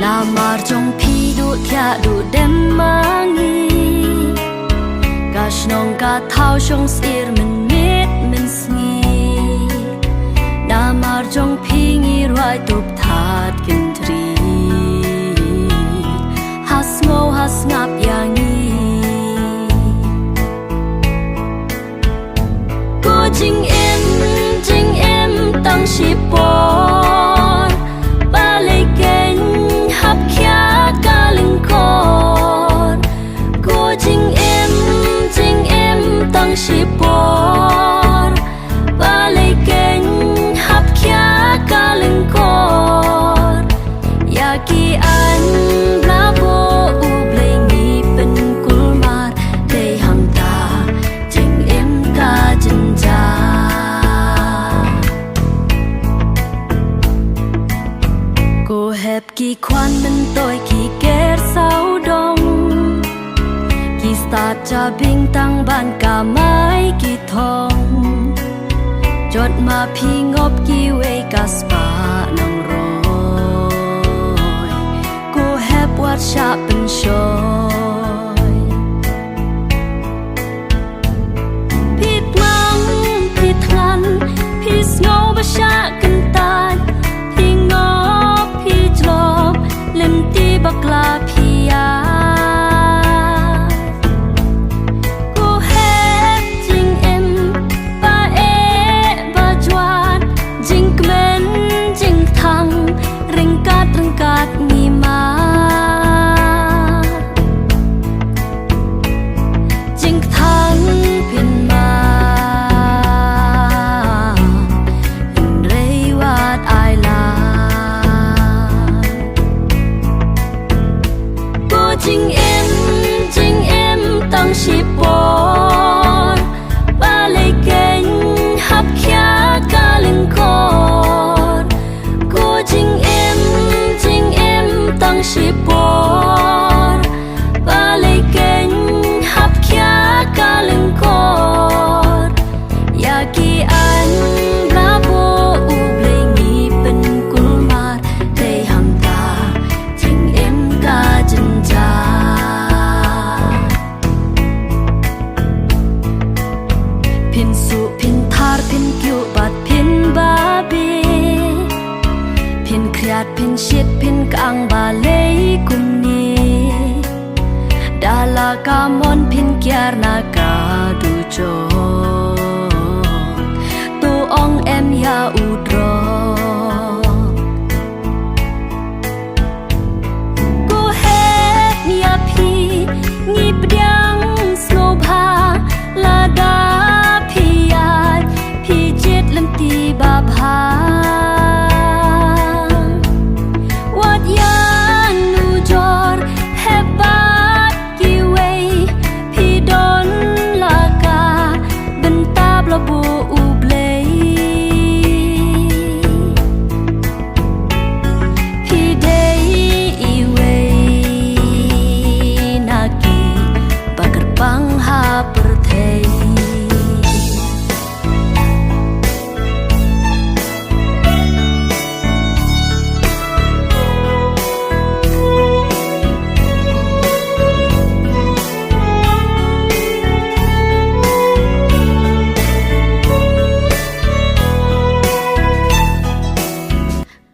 Namar jong pi du thia du dem mangi Gash nong ka thao shong sir min mit min sngi Namar jong pi ngi roi tup that kin tri Has ngo has ngap yangi Ko jing em tang shi por Ba lei ken hap khia ka ling kor Ko jing em tang shi por Ba lei ken hap khia ka ling kor Ya ki an bla bo u blei ngi pen kulmar Dei ham ta jing em ka jin ja Cô hẹp kỳ khoan bên tôi kỳ kết sao đông Kỳ start cha bing tăng ban cả mái kỳ thong Chốt mà phi ngop kỳ way cả spa nang rồi Cô hẹp wat sha bên shoy Pit mang, pit ngăn, pit ngô ba sha cần tan Lem ti bakla pia Cô hẹp jing em ba e ba juan Jing kmen jing thang Ring kat ni ma Jing thang pin ma In rei wat ai la Jing em tang shi por Ba lei ken hap khia ka ling kor Ko jing em tang shi por Ba lei ken hap khia ka ling kor Ya ki an bla bo u blei ngi pen kulmar Dei ham ta jing em ka jin ja Pin su pin thar pin kyu bat pin ba bi Pin kriat pin shit pin kang ba lei kum ni Dala ka mon pin kyar na ka du jo Tu ong em ya udro Ko het ya phi ngi pdyang snow bha la da Ti ba bha Wat yan nu jor hebat ki way Pi don la ka bentab la bu u blei Pi dei I way na ki bakar pang ha perthei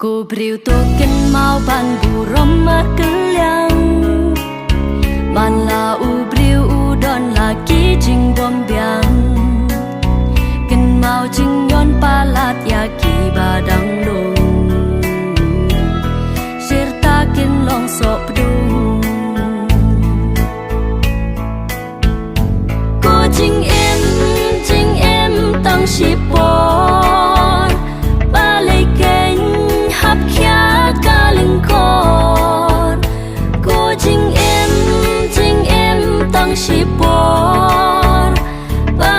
Cô briu tô kinh mau ban bu rom mar kelyang Ban la u briu u don la ki jing bom biang Kinh mau jing yon palat ya ki badang dong Sirta kin long sop dung Cô jing em tang shi por Ba lei ken hap khia ka ling kor Ko jing em tang shi por Ba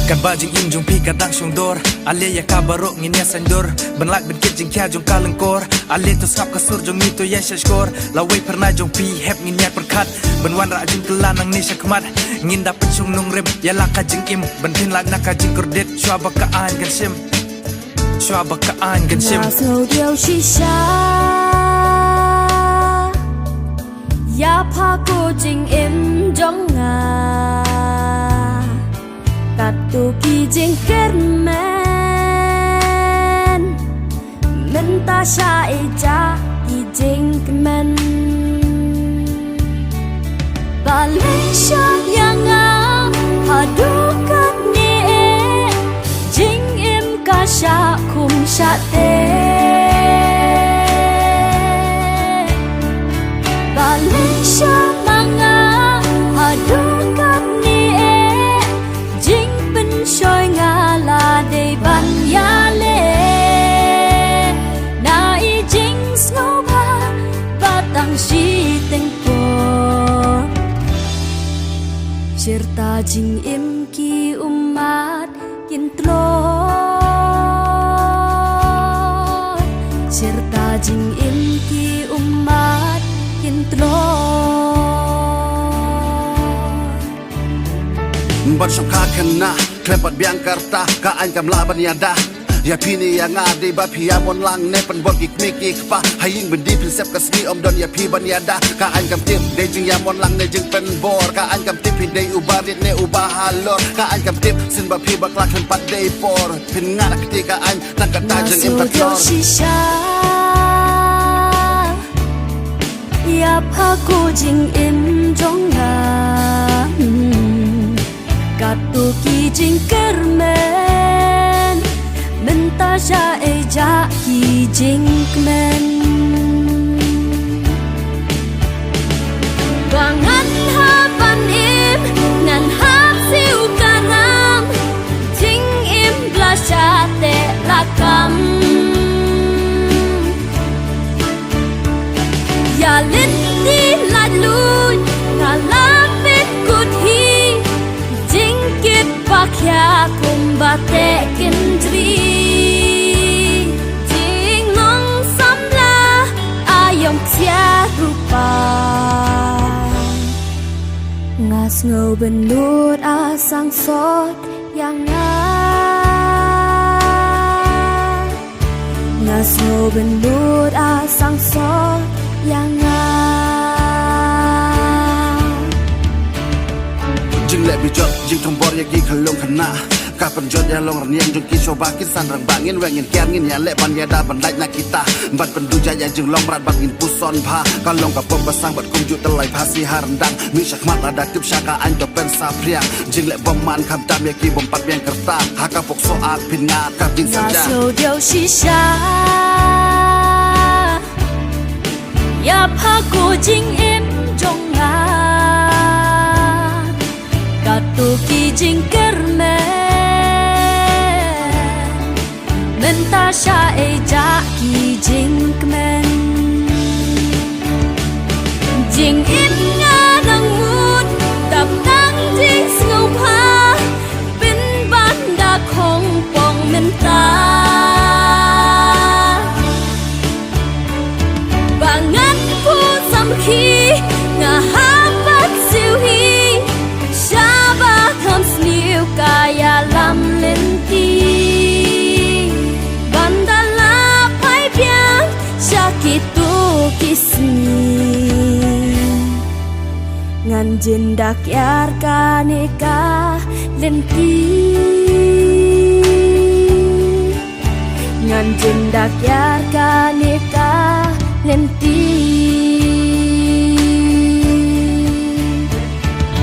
Kan ba jing im jong pi ka dang shong dor ale ya ka barok nginya sandor benlak ben kit jing kya jong kalengkor ale to skap ka sur jong ni to ya shashkor la wei pernah jong pi hep nginya perkat ben wan ra jing kelan nang ni shakmat ngin da pechung nung rem ya la ka jing im ben tin lak na ka jing kordet chwa ba ka an gan sim chwa ba ka an gan sim na so diao shi sha ya pha ko jing im jong nga tu ki jing kermen menta sha eja ki jing kemen balik sha yang hadukat ni jing im ka sha kum sha te balik sha manga hadukat Shoy nga la de ban ya le na I jing snow ba batang shi teng po cerita jing im ki umat kin tlo cerita jing im ki umat kin tlo Ban syukha kena klepat biang karta ka an kam la ban yada ya pini yang ade ba pia mon lang ne pen bot gik miki kpa haying bendi prinsep kasmi om don ya pi ban yada ka an kam tip de jing ya mon lang ne jing pen bor ka an kam tip de ubarit ne ubah halor ka an kam tip sin ba pi ba klak pen pat de por pin ngana ketika an nak kata jeng im patlor ya pha ko jing im jong nga Katu ki jing kermen menta sha eja ki jing kemen Wangan hapan im ngan hap siu karam jing im blasha te rakam Ya liti lalun ngalapit kudhi Pakya kumbate kendri Jing nong samla ayom tia rupa Ngas ngau benut asang sot yang Ngas ngau benut asang sot yang Jing lek bijot jing tombor ya gi khalong khana kapan jot ya long rniang jong ki coba kisan rang bangin wengin kian ngin ya lek ban ya da ban lait na kita ban pendu jaya jing long rat bangin puson pha kalong ka pom basang bat kum ju telai phasi harandang mi syakmat ada tip syaka an to pen sa priang jing lek bom man kham tam ya ki bom pat biang kerta haka pok so at pin ngat kap jing sanja so diao shi sha ya pha ko jing im jong nga Katu ki jing kermen menta sha eja ki jing kemen jing im nga nang mut tap nang jing sngau pha bin ban da khong pong menta bangan pu sam khi nga ha bat siu hi Sniu kaya lam lenti Bandala pai biang Syakitu kisni Ngan jendak yar kaneka lenti Ngan jendak yar kaneka lenti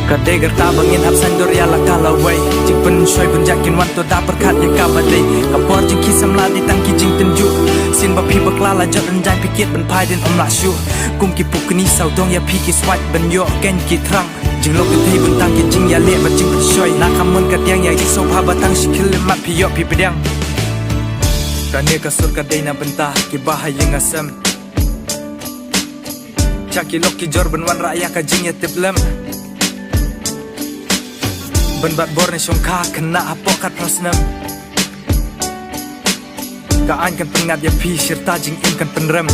Kadai gerta bangin absan dor ya la kala way jing pen shoy pen jakin wan to da perkat ya ka badai kapor jing kisam la di tang ki jing tenju sin ba pi bakla la jot en jai pikit ben pai den om la shu kum ki puk ni sau dong ya pi ki swat ben yo ken ki trang jing lok ke thei ben tang ki jing ya le ba jing pen shoy na kamun ka tiang ya ki so pha ba tang shikil le mat pi yo pi pedang kane ka sur kadai na benta ki bahaya ngasam chaki lok ki jor ben wan raya ka jing ya tiplem Ben bat bor ni syong kha kena apokat prasnam Kaan kan pengat ya pi serta jing im kan penrem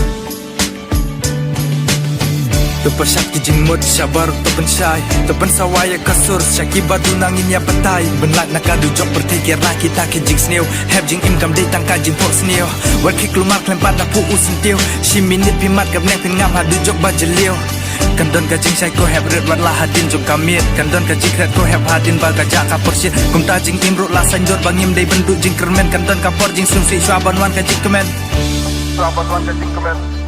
Tu pasyak ki jing mut sabar tu pensai tu pensawaya kasur syaki badu nangin ya petai benlat nakadu jok bertikir nak kita ki jing sneo have jing im kam dei tangka jing pok sneo wal ki klumar klempat da pu usentiu si minit pimat gab neng pin ngam hadu jok bajelio kan don ka jing sai ko have red wat lah hadin jok kamit kan don ka jing red ko have hadin baga jaka porsi kum ta jing im ru la sanjor bangim dei bendu jing kermen kan don ka por jing sum si swaban wan ka jing kemen swaban wan ka jing kemen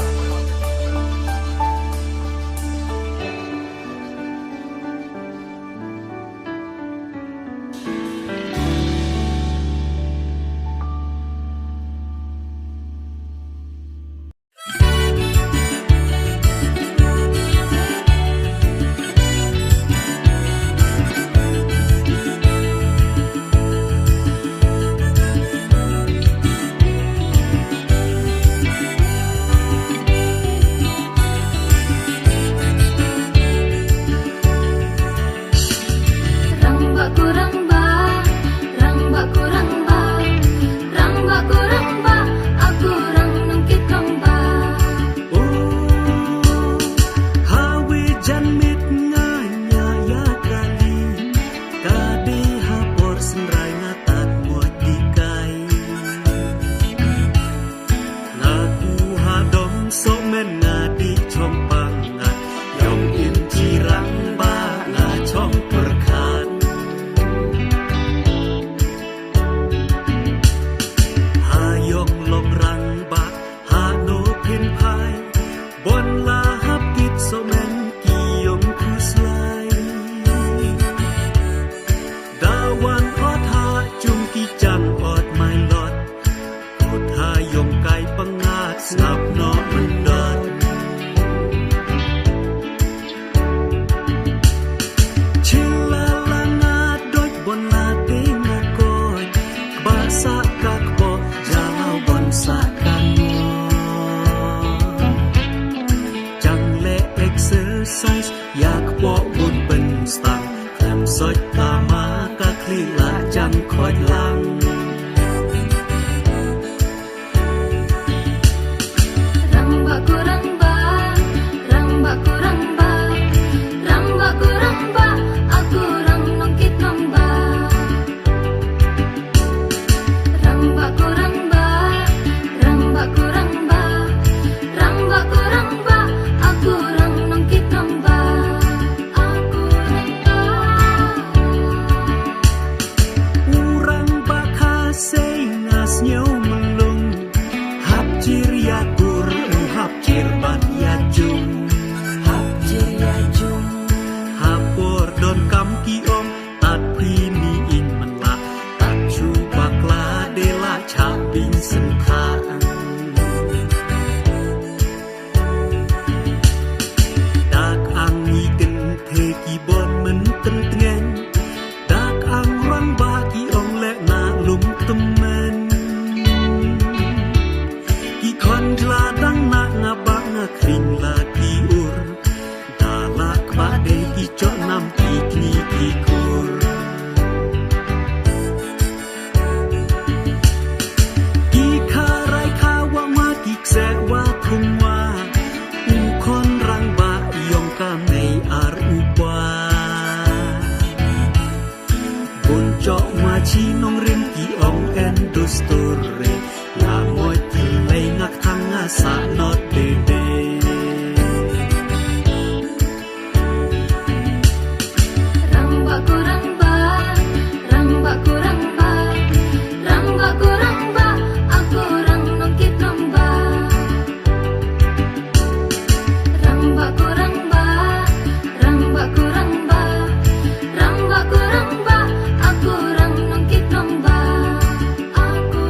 Aku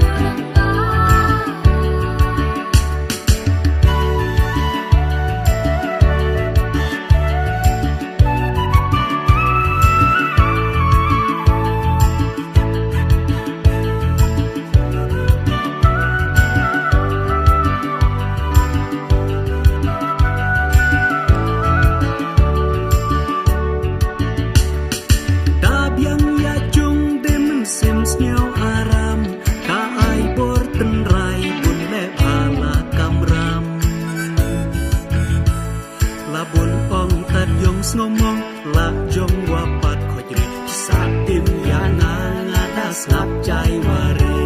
ngomong la jong wapat khojri sa tim yana ngadas ngap cai ware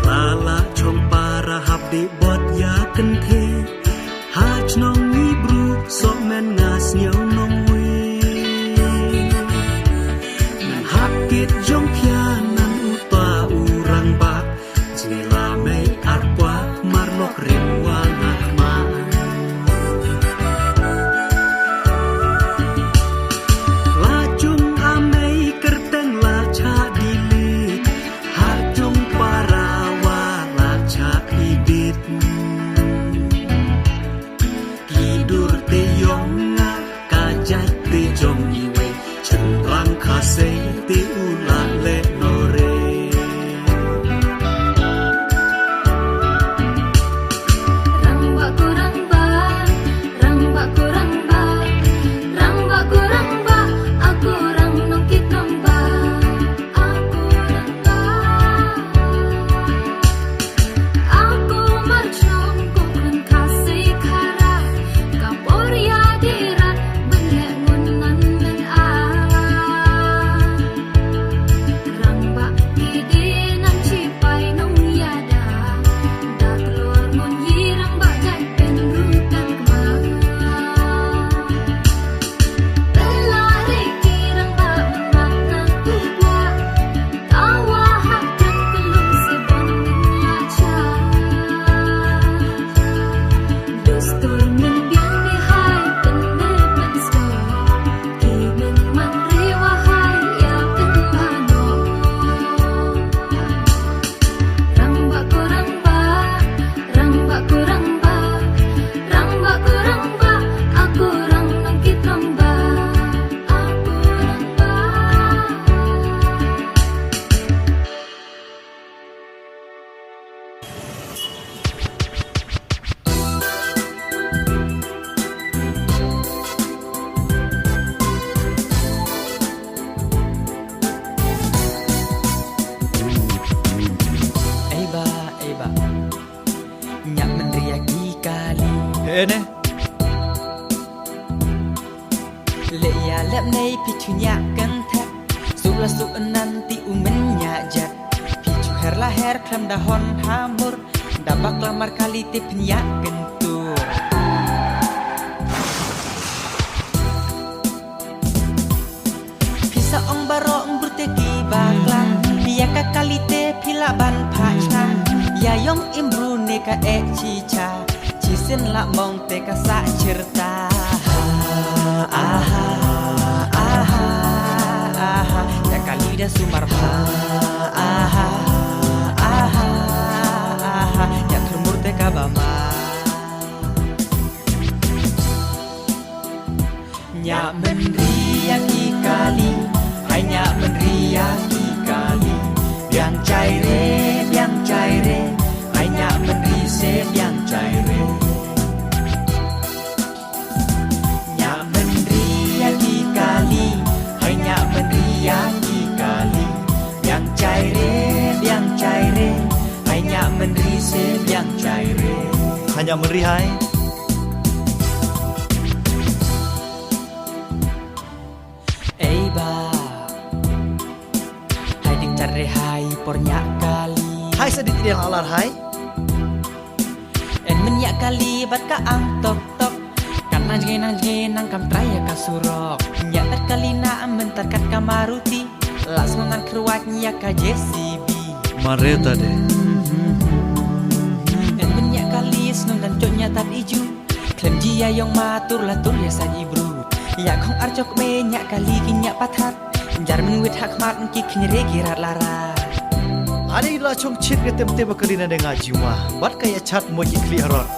lala chom para habdi bot ya kenthe ha chnong ni bru so men ngas nyau nong wi nan hakit jong khia nan upa urang ba jila mei arpa marlok rim wangah ma la chung amei kerteng la cha dili ha chung para wa la cha ibit tidur te yong nga kajat te jong iwe chen lang khase te ula le nore Ramba kuramba, ramba kuramba, ramba kuramba, aku rang nongkit ramba, aku ramba. Aku marchong kokun kasih kara, kapor ya dirat banyak ngunan men a. Ramba ide nan cipai nong yada, dah keluar munyi ramba gat penrutan kemar. Pelari ki ramba menang kubwa, tawa hakkan kelum sebon menlaca. Dustur min biang ni hai penet men sto, ki min man riwahai ya kenmano. Ramba kuramba, ramba kuramba, ramba kuramba, aku rang nongkit ramba, aku ramba. Eba nyak menriaki kali ene le ya lep nei pichu nyak kan thep suk la suk nanti umen nyak jat pichu her la her klam dahon hamur dabak lamar kali tip nyak gentur pisa ong barong burteki baklang dia ka kalite pila ban phachang ya yong imbru ne ka e chicha chisin la mong te ka sa certa aha aha aha ya kalida sumar aha aha aha ya termur te ka bama nya menriaki kali hanya menriaki kali biang caire hanya menrise biang caire nya menriaki kali hanya menriaki kali biang caire hanya menrise biang caire hanya merihai Eba hai dik cari hai pornya kali hai sedit dia alar hai en menyak kali bat ka ang tok tok karena jenang kam traya ka surok nyak tar kali na mentar kat ka maruti las manan kruatnya ka JCB mareta deh en menyak kali senong dan coknya tat iju klem jia yong matur latur ya san ibru ya kong arjok me nyak kali kinyak pathat jar men wit hak mat ki knyere kirat lara ada ila chong chit ke tem bakalina dengan jiwa bat kaya chat mo ki kliarot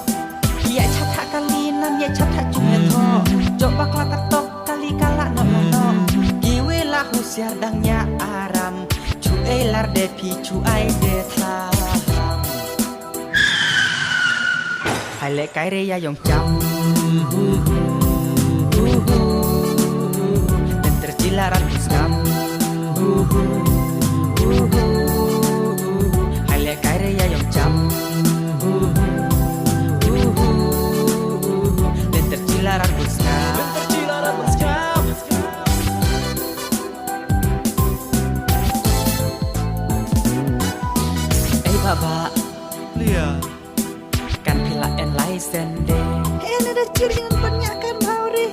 ya chat hak kali nan ya chat hak jumnya tho jok bakla katok kali kala no giwe la husyar dangnya aram chu elar de pi chu ai de thlam hai le kai re ya yong cham dan tercilaran kusam hai le kai re ya yong cham mende Ini ada cirian banyak kan Mauri.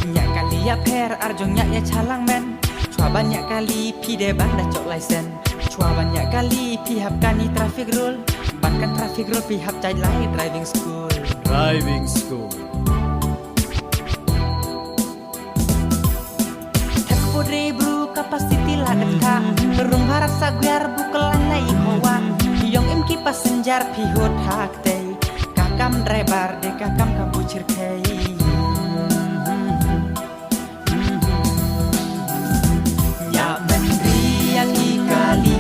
Nyak kali ya per arjong nyak ya calang men Chua banyak kali pi de ban dah cok lisen Chua banyak kali pi hap kani traffic rule Bahkan traffic rule pi hap cai lai driving school Driving school. Thak podre bru kapasiti la dekha Berung harap saguar bukelan lai kawan Yong im ki passenger pi hot hak day Kakam driver de kakam kabucir kei Nyak menriak ikali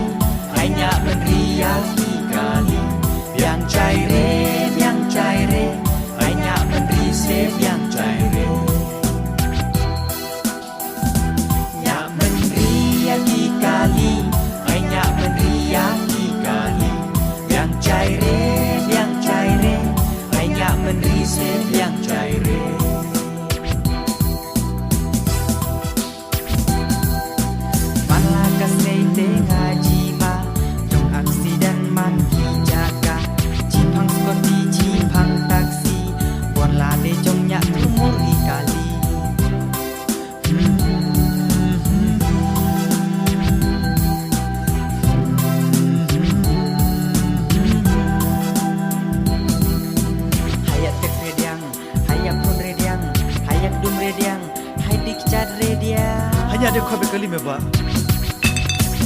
Hanya menriak ikali Biang caire Hanya menrise biang caire Nyak menriak ikali Hanya menriak ikali Biang caire Hanya menrise biang caire Malakas neite ngaji ma Dong aksiden man jaga Jipang skoti jipang taksi Bon lade jong nyak tumur ikali Hayat tek rediang Hayat pun rediang Hayat dum rediang Haydik cad rediang Hanya ada kau bekali meba.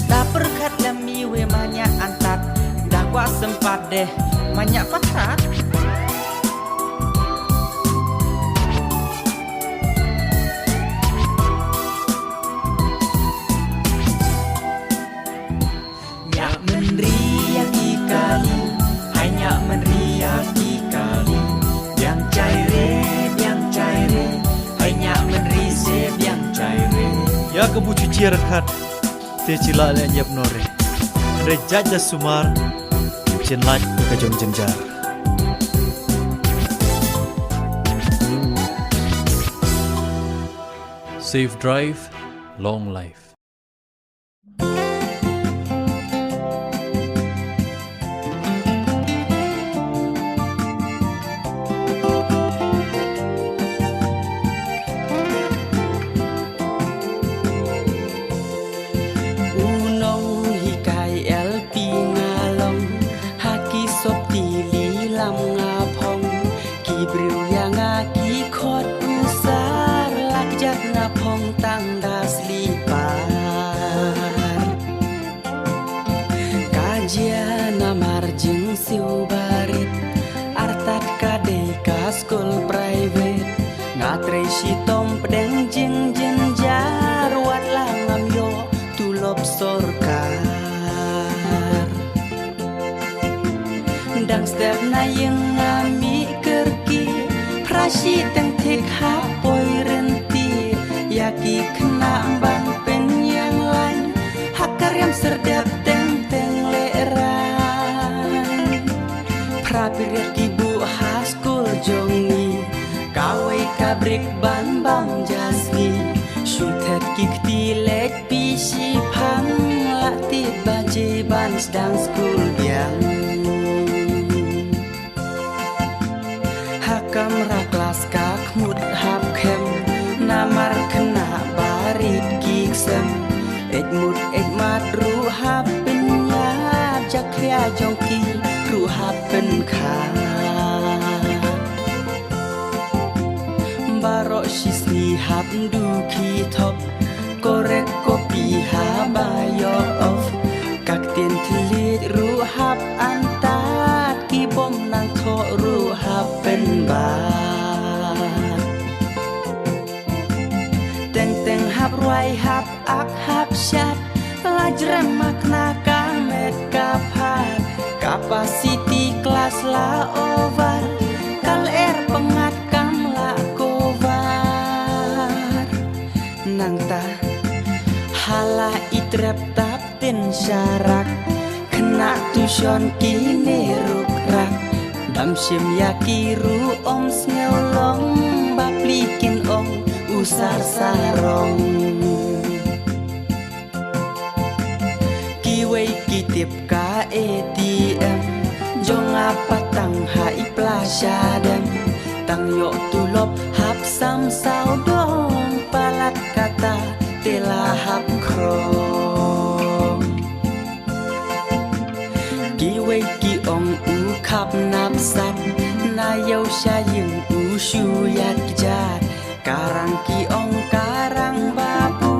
Tak perkat lemi we banyak antat Dah gua sempat deh banyak patrat Nyak menriak ikali Hanya menriak ikali Biang caire Hanya menrise biang caire Ya kebu cuci rekat. Te cila le nyap nore. Rejaja sumar. Cenlat ke jom jenjar. Safe drive, long life. Unong hikai LP ngalong Haki sop tili lam ngapong Kibriu yang aki khot usar Lakjak ngapong tangdas lipar Kajian namar jeng siu barit Artat kadei ka skul private Ngatre sitom pedeng jeng jenjar Wat langam yo tulop sorkar Dang step na yang ngami kerki Prasi teng tik hapoi renti Yaki kena bang pen yang lain Hakar yang serdap teng leran Prapirat kibu haskul jongi Kawai kabrik ban bam jasni Sultet kikti lek pisi pang Lati baje ban sedang skul biang Hakam raklas kak mut hap kem Namar kena barit kiksem Ekmut ekmat ruhap penyat Jakria jongki ruhap penkhat Barok sisni hap duki top Korek kopi habayo off Kaktin telit ruhap antat Kibom nang tok ruhap penbat Teng-teng hap ruai hap ak hap syat Lajrem makna kamet kapat Kapasiti kelas la over Kal pengat kam la kovar Nang ta hala itrep tap tin syarak Kena tusion kini rukrak Dam sim yakiru om sngeolong Baplikin ong usar sarong Kiway kitip ka ATM Jong apa tang hai pelajaran tang yok tulop hap sam sao dong palat kata telah hap krong ki wei ki ong u khap nap sat na yau sha yung u shu yat jat karang ki ong karang babu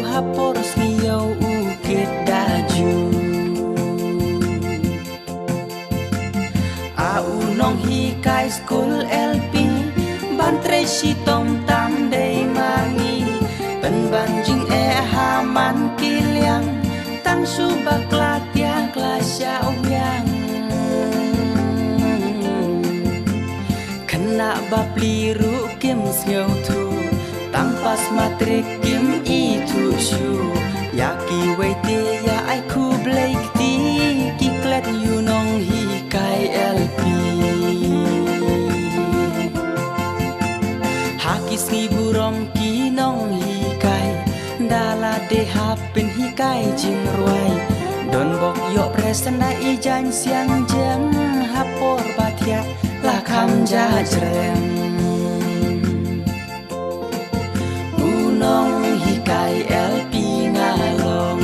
hapors ki yau u kit daju au nong hi kai school LP ban tre si tom tam dei mangi pen ban jing e ha man ki liang tan su bakla tiang kla xiao yang kena bapli ru kim sngeu thu tang pas matrik kim i thu shu ya ki wei te ya ai khu blake ti ki klet yu nong hi kai LP hakis ngi burom ki nong hi kai dala de hapen hi kai jing ruai don bok yo presenda i jan siang jam hapor batia la kham ja jrem unong hi kai LP ngalong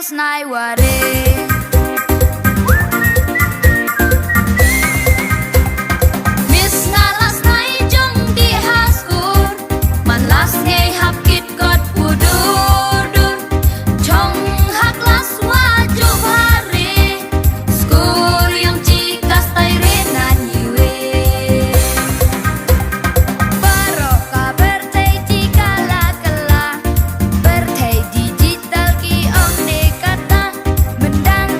snai ware Miss ngalas nai jong di haskur man las ngei hap kit got pudur chong hak las wajub hari skur yang cikas tai renan yiwe baroka bertei cikala kala bertei digital ki om de kata mendang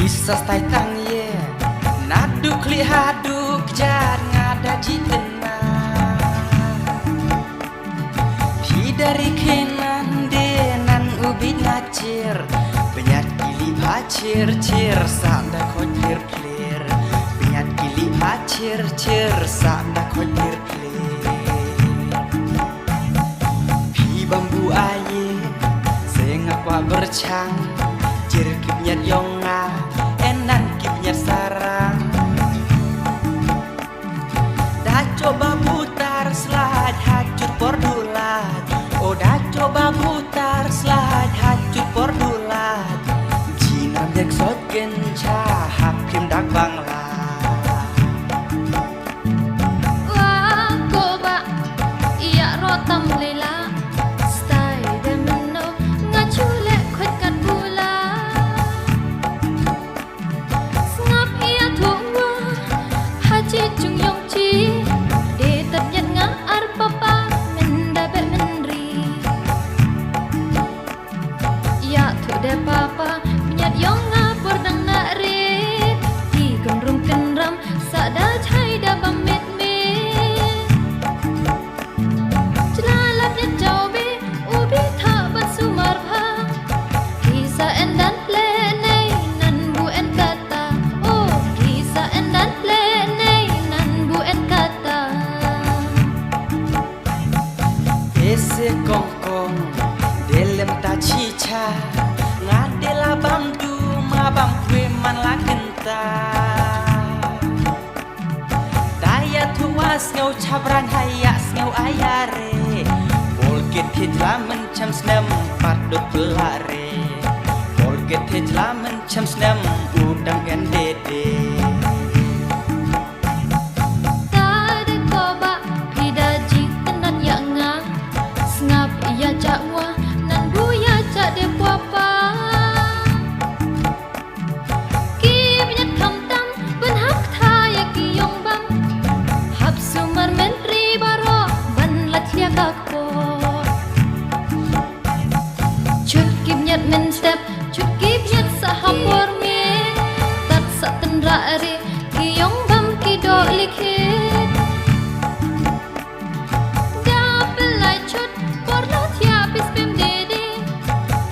bisa stai tang ye nadu kli hadu kejar ngada jitena pi dari kenan denan ubit ngacir penyat gili pacir cir sanda kotir clear penyat gili pacir cir sanda kotir clear pi bambu aye sengakwa bercang cir kipnyat yonga enan kipnyat sarang dah coba putar slide hancur pordulat oh dah coba putar slide hancur pordulat jinam yak sot genca hap kim dak bangla Wah koba iya rotam lela stay demeno ngachule khwet kat pula ngap ia thungwa haji chung yong chi de tat nyat nga ar papa men da be men ri ya thu de papa nyat yong nga por dang na re ki kan rum kan ram sa da chai da bam met me Jalalat nyat jaw be ubi tha bat sumar bha Kisa endan le nei nan bu en kata oh kisa endan le nei nan bu en kata ese kongkong delem ta chicha ngadela bam du ma bam kwe man la kenta daya tuwa sneu chabran haya sneu ayare polket hitla mencam snem padut pelare polket hitla mencam snem udang gendede Tade koba pidaji tenat ya nga Ngap iya jakwa nan buya cak de puapa Ki penyat kam tam ben hak thaya ki yong bam Hap sumar mentri baro ban lat lia kakpo Chut ki penyat men step chut ki penyat sahapor me Tat sa tendra re ki yong bam ki do likhit Dapelai chut por lo thia pis pem dede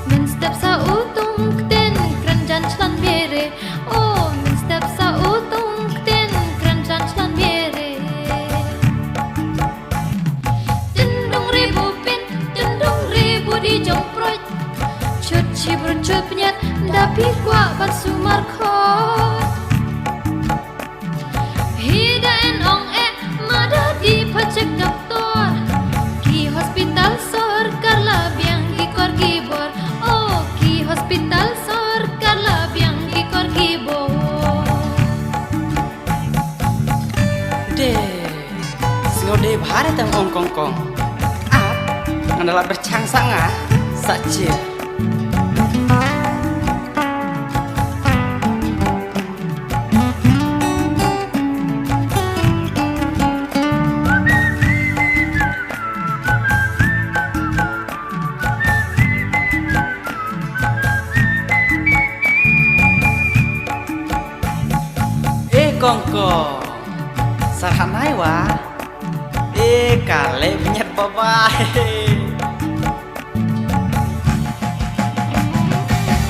Men step sa utung kten kranjan chlan bere Oh men step sa utung kten kranjan chlan bere Tendung ribu pin tendung ribu di jong proj Chut chibur chut penyat dapi kwa bat sumar khot Hida en ong mada di pacek doktor Ki hospital sor karla biang ki kor gibor Oh ki hospital sor karla biang ki kor gibor de singau de bahare tang ong kongkong ap ngandala bercang sanga sacir kongkong sarhanai wa kale penyat babai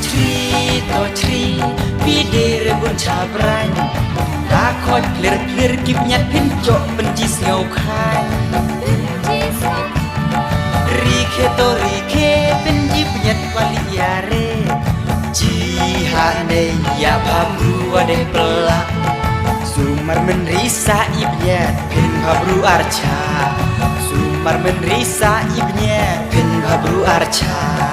cerita pide rebun cabran dah koi clear kipnyat pincok benci sengau khai rike benci penyat wali yare jihane ya babru ade pelak Sumar menrisa ibnya pin babru arca Sumar menrisa ibnya pin babru arca